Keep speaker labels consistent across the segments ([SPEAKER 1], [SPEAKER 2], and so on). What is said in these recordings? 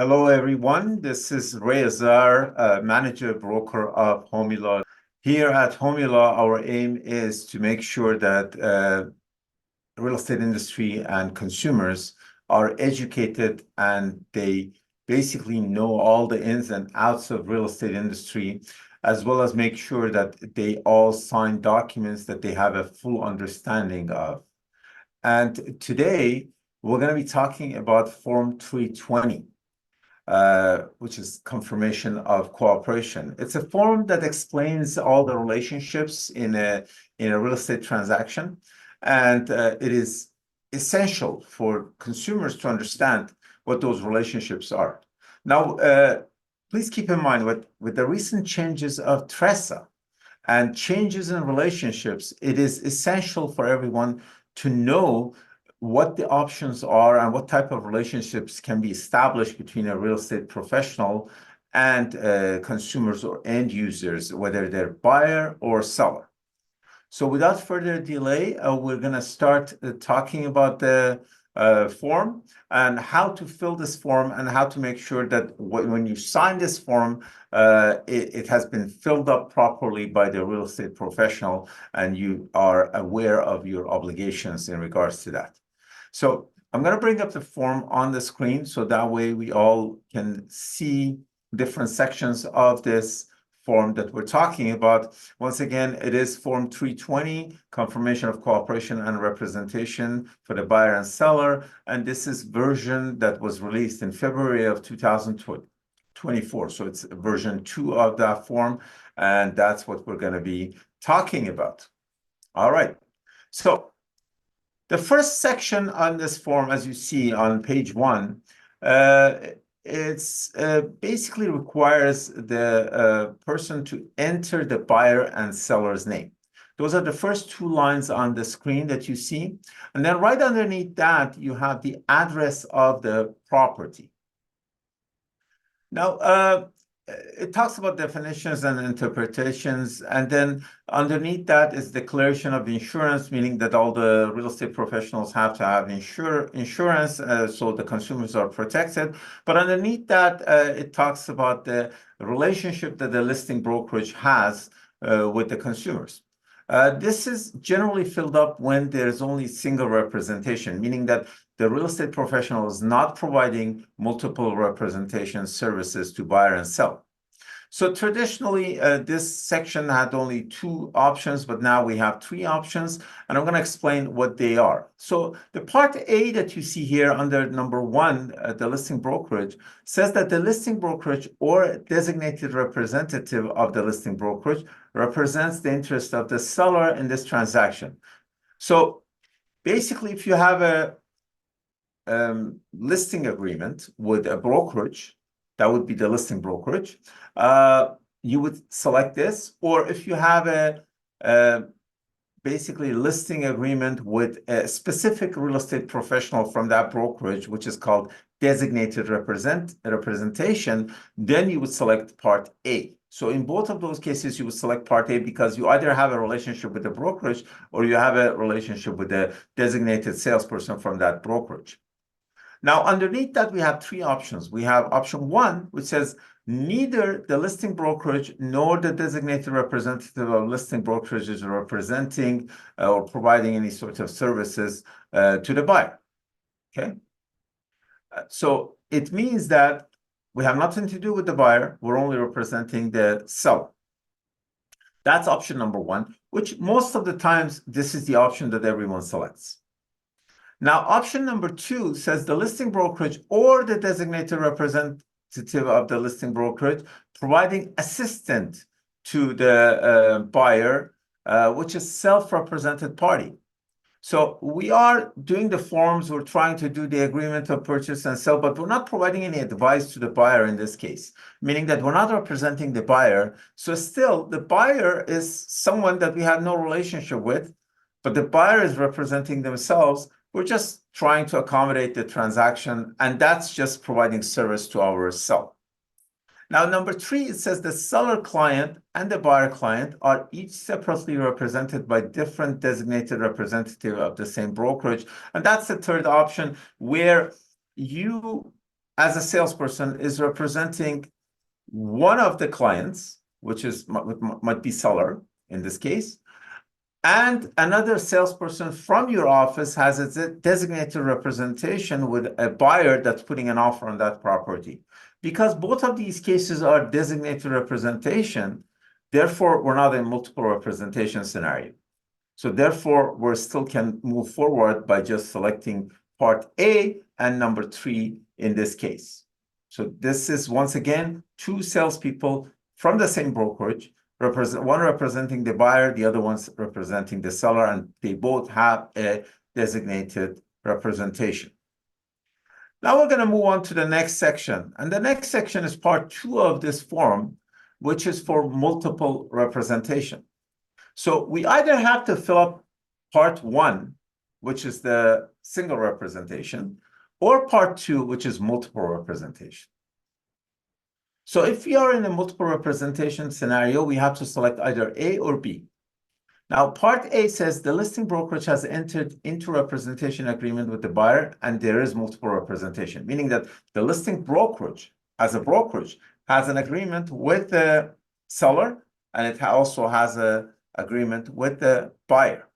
[SPEAKER 1] Hello, everyone. This is Ray Azar, manager broker of Homila. Here at Homila, our aim is to make sure that real estate industry and consumers are educated and they basically know all the ins and outs of real estate industry, as well as make sure that they all sign documents that they have a full understanding of. And today, we're going to be talking about Form 320. Which is confirmation of cooperation. It's a form that explains all the relationships in a real estate transaction, and it is essential for consumers to understand what those relationships are. Now, please keep in mind with the recent changes of TRESA and changes in relationships, it is essential for everyone to know what the options are and what type of relationships can be established between a real estate professional and consumers or end users, whether they're buyer or seller. So without further delay, we're going to start talking about the form and how to fill this form and how to make sure that when you sign this form, it has been filled up properly by the real estate professional and you are aware of your obligations in regards to that. So I'm going to bring up the form on the screen so that way we all can see different sections of this form that we're talking about. Once again, it is Form 320, confirmation of cooperation and representation for the buyer and seller. And this is version that was released in February of 2024. So it's version 2 of that form. And that's what we're going to be talking about. All right. So the first section on this form, as you see on page 1, it's basically requires the person to enter the buyer and seller's name. Those are the first 2 lines on the screen that you see. And then right underneath that, you have the address of the property. Now, it talks about definitions and interpretations, and then underneath that is declaration of insurance, meaning that all the real estate professionals have to have insurance, so the consumers are protected. But underneath that, it talks about the relationship that the listing brokerage has with the consumers. This is generally filled up when there's only single representation, meaning that the real estate professional is not providing multiple representation services to buyer and seller. So traditionally, this section had only 2 options, but now we have 3 options, and I'm going to explain what they are. So the part A that you see here under number 1, the listing brokerage, says that the listing brokerage or designated representative of the listing brokerage represents the interest of the seller in this transaction. So basically, if you have a listing agreement with a brokerage, that would be the listing brokerage, you would select this. Or if you have a basically listing agreement with a specific real estate professional from that brokerage, which is called designated representation, then you would select part A. So in both of those cases, you would select part A because you either have a relationship with the brokerage or you have a relationship with the designated salesperson from that brokerage. Now, underneath that, we have 3 options. We have option 1, which says neither the listing brokerage nor the designated representative of listing brokerage is representing or providing any sort of services to the buyer. Okay. So it means that we have nothing to do with the buyer. We're only representing the seller. That's option number 1, which most of the times, this is the option that everyone selects. Now, option number 2 says the listing brokerage or the designated representative of the listing brokerage providing assistance to the buyer, which is self-represented party. So we are doing the forms, we're trying to do the agreement of purchase and sell, but we're not providing any advice to the buyer in this case, meaning that we're not representing the buyer. So still, the buyer is someone that we have no relationship with, but the buyer is representing themselves. We're just trying to accommodate the transaction, and that's just providing service to our seller. Now, number 3, it says the seller client and the buyer client are each separately represented by different designated representative of the same brokerage. And that's the third option, where you as a salesperson, is representing one of the clients, which might be seller in this case, and another salesperson from your office has a designated representation with a buyer that's putting an offer on that property. Because both of these cases are designated representation, therefore, we're not in multiple representation scenario. So therefore, we still can move forward by just selecting part A and number 3 in this case. So this is, once again, 2 salespeople from the same brokerage, one representing the buyer, the other one's representing the seller, and they both have a designated representation. Now we're going to move on to the next section. And the next section is part 2 of this form, which is for multiple representation. So we either have to fill up part 1, which is the single representation, or part 2, which is multiple representation. So if we are in a multiple representation scenario, we have to select either A or B. Now, part A says the listing brokerage has entered into representation agreement with the buyer, and there is multiple representation, meaning that the listing brokerage, as a brokerage, has an agreement with the seller, and it also has an agreement with the buyer.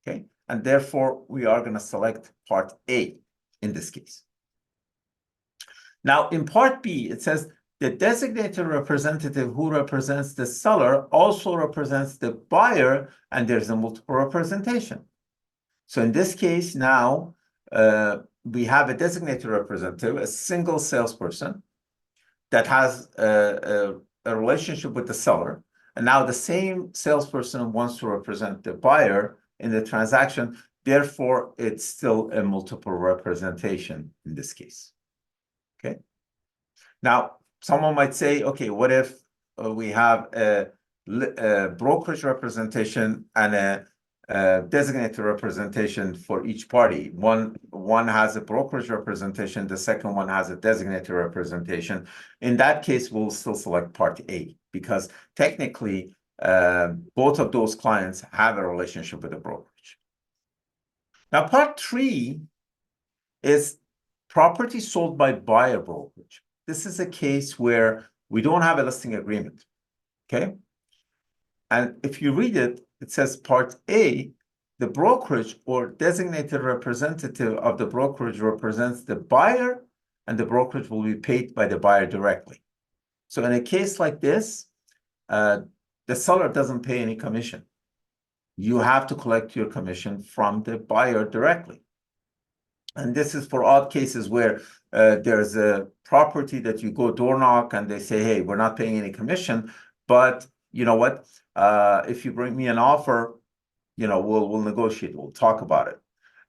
[SPEAKER 1] Okay, and therefore we are going to select part A in this case. Now, in part B, it says the designated representative who represents the seller also represents the buyer, and there's a multiple representation. So in this case, now we have a designated representative, a single salesperson that has a relationship with the seller. And now the same salesperson wants to represent the buyer in the transaction. Therefore, it's still a multiple representation in this case. Okay. Now, someone might say, okay, what if we have a brokerage representation and a designated representation for each party? One has a brokerage representation, the second one has a designated representation. In that case, we'll still select part A, because technically, both of those clients have a relationship with the brokerage. Now, part 3 is property sold by buyer brokerage. This is a case where we don't have a listing agreement, okay? And if you read it, it says part A, the brokerage or designated representative of the brokerage represents the buyer, and the brokerage will be paid by the buyer directly. So in a case like this, the seller doesn't pay any commission. You have to collect your commission from the buyer directly. And this is for odd cases where there's a property that you go door knock and they say, hey, we're not paying any commission, but you know what? If you bring me an offer, we'll negotiate, we'll talk about it.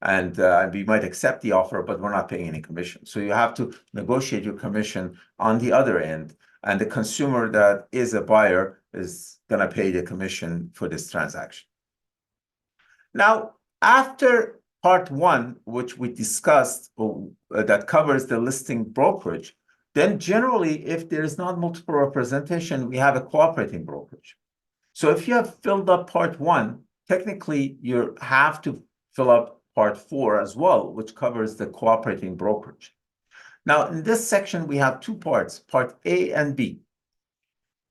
[SPEAKER 1] And we might accept the offer, but we're not paying any commission. So you have to negotiate your commission on the other end. And the consumer that is a buyer is going to pay the commission for this transaction. Now, after part 1, which we discussed, that covers the listing brokerage, then generally, if there is not multiple representation, we have a cooperating brokerage. So if you have filled up part 1, technically you have to fill up part 4 as well, which covers the cooperating brokerage. Now, in this section, we have 2 parts, part A and B.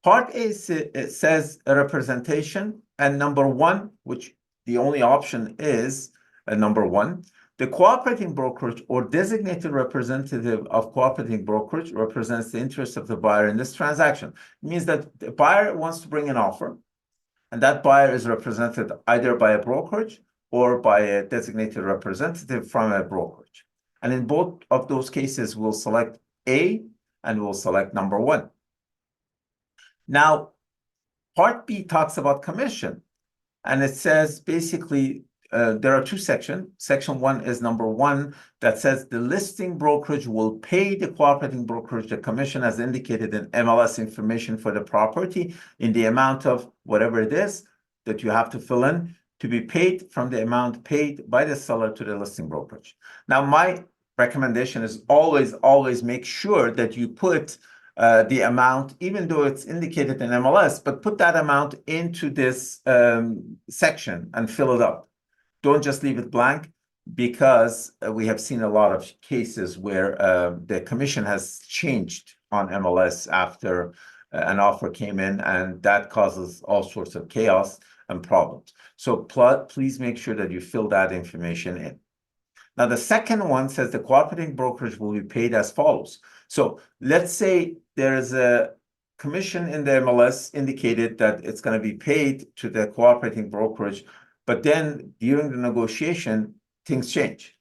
[SPEAKER 1] Part A says a representation, and number 1, which the only option is number 1, the cooperating brokerage or designated representative of cooperating brokerage represents the interest of the buyer in this transaction. It means that the buyer wants to bring an offer, and that buyer is represented either by a brokerage or by a designated representative from a brokerage. And in both of those cases, we'll select A and we'll select number 1. Now, part B talks about commission, and it says basically there are 2 sections. Section 1 is number 1 that says the listing brokerage will pay the cooperating brokerage the commission as indicated in MLS information for the property in the amount of whatever it is that you have to fill in to be paid from the amount paid by the seller to the listing brokerage. Now, my recommendation is always make sure that you put the amount, even though it's indicated in MLS, but put that amount into this section and fill it up. Don't just leave it blank. because we have seen a lot of cases where the commission has changed on MLS after an offer came in, and that causes all sorts of chaos and problems. So please make sure that you fill that information in. Now, the second one says the cooperating brokerage will be paid as follows. So let's say there is a commission in the MLS indicated that it's going to be paid to the cooperating brokerage, but then during the negotiation, things change.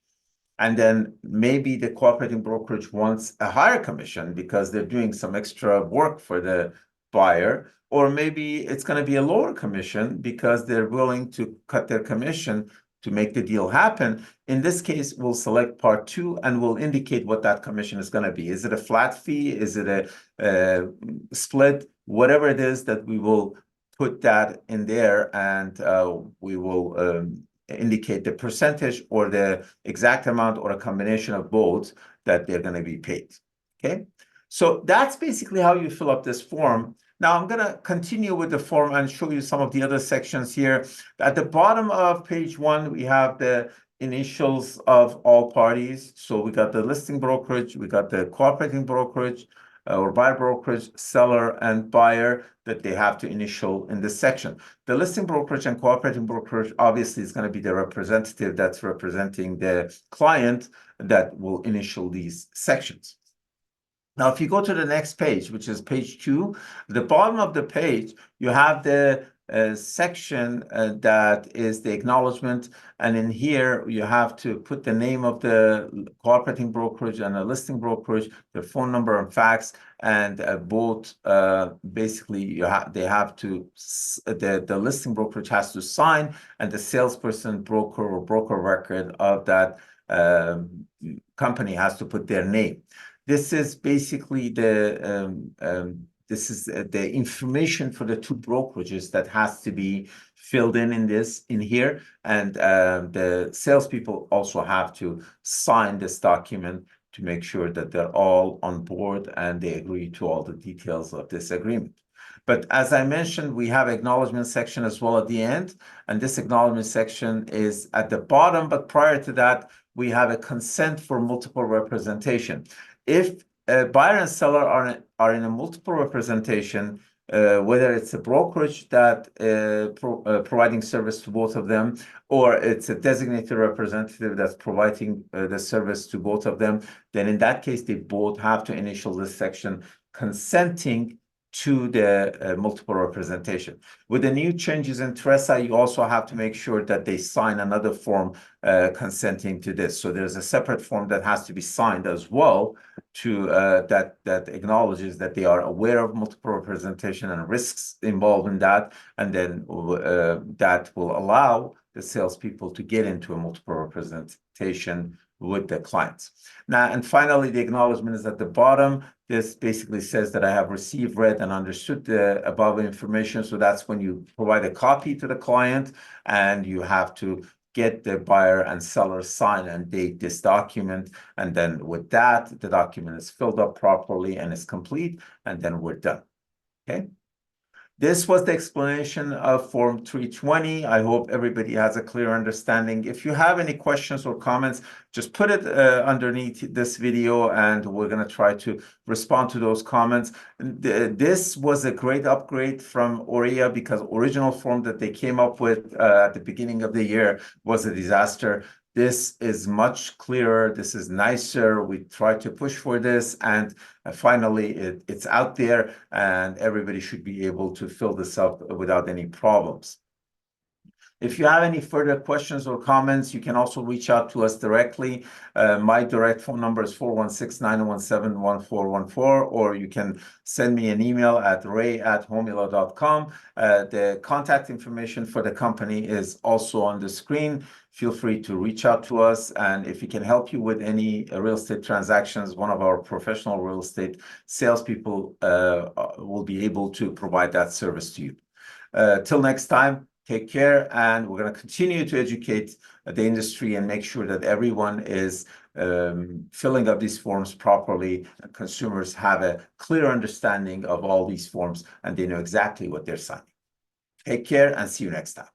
[SPEAKER 1] And then maybe the cooperating brokerage wants a higher commission because they're doing some extra work for the buyer, or maybe it's going to be a lower commission because they're willing to cut their commission to make the deal happen. In this case, we'll select part 2 and we'll indicate what that commission is going to be. Is it a flat fee? Is it a split? Whatever it is, that we will put that in there, and we will indicate the percentage or the exact amount or a combination of both that they're going to be paid. Okay, so that's basically how you fill up this form. Now I'm going to continue with the form and show you some of the other sections here. At the bottom of page 1, we have the initials of all parties. So we got the listing brokerage, we got the cooperating brokerage, or buyer brokerage, seller, and buyer that they have to initial in this section. The listing brokerage and cooperating brokerage obviously is going to be the representative that's representing the client that will initial these sections. Now, if you go to the next page, which is page 2, the bottom of the page, you have the section that is the acknowledgement. And in here, you have to put the name of the cooperating brokerage and a listing brokerage, their phone number and fax, and both basically they have to, the listing brokerage has to sign, and the salesperson, broker, or broker record of that company has to put their name. This is basically the the information for the 2 brokerages that has to be filled in here, and the salespeople also have to sign this document to make sure that they're all on board and they agree to all the details of this agreement. But as I mentioned, we have acknowledgement section as well at the end, and this acknowledgement section is at the bottom. But prior to that, we have a consent for multiple representation. If buyer and seller are in a multiple representation, whether it's a brokerage that providing service to both of them, or it's a designated representative that's providing the service to both of them, then in that case, they both have to initial this section consenting to the multiple representation. With the new changes in TRESA, you also have to make sure that they sign another form consenting to this. So there's a separate form that has to be signed as well to that acknowledges that they are aware of multiple representation and risks involved in that, and then that will allow the salespeople to get into a multiple representation with the clients. Now, and finally, the acknowledgement is at the bottom. This basically says that I have received, read, and understood the above information. So that's when you provide a copy to the client, and you have to get the buyer and seller sign and date this document. And then with that, the document is filled up properly and is complete, and then we're done. Okay. This was the explanation of Form 320. I hope everybody has a clear understanding. If you have any questions or comments, just put it underneath this video, and we're going to try to respond to those comments. This was a great upgrade from OREA, because original form that they came up with at the beginning of the year was a disaster. This is much clearer. This is nicer. We try to push for this, and finally it's out there, and everybody should be able to fill this up without any problems. If you have any further questions or comments, you can also reach out to us directly. My direct phone number is 416-917-1414, or you can send me an email at ray@homila.com. The contact information for the company is also on the screen. Feel free to reach out to us, and if we can help you with any real estate transactions, one of our professional real estate salespeople will be able to provide that service to you. Till next time, take care, and we're going to continue to educate the industry and make sure that everyone is filling up these forms properly, and consumers have a clear understanding of all these forms, and they know exactly what they're signing. Take care, and see you next time.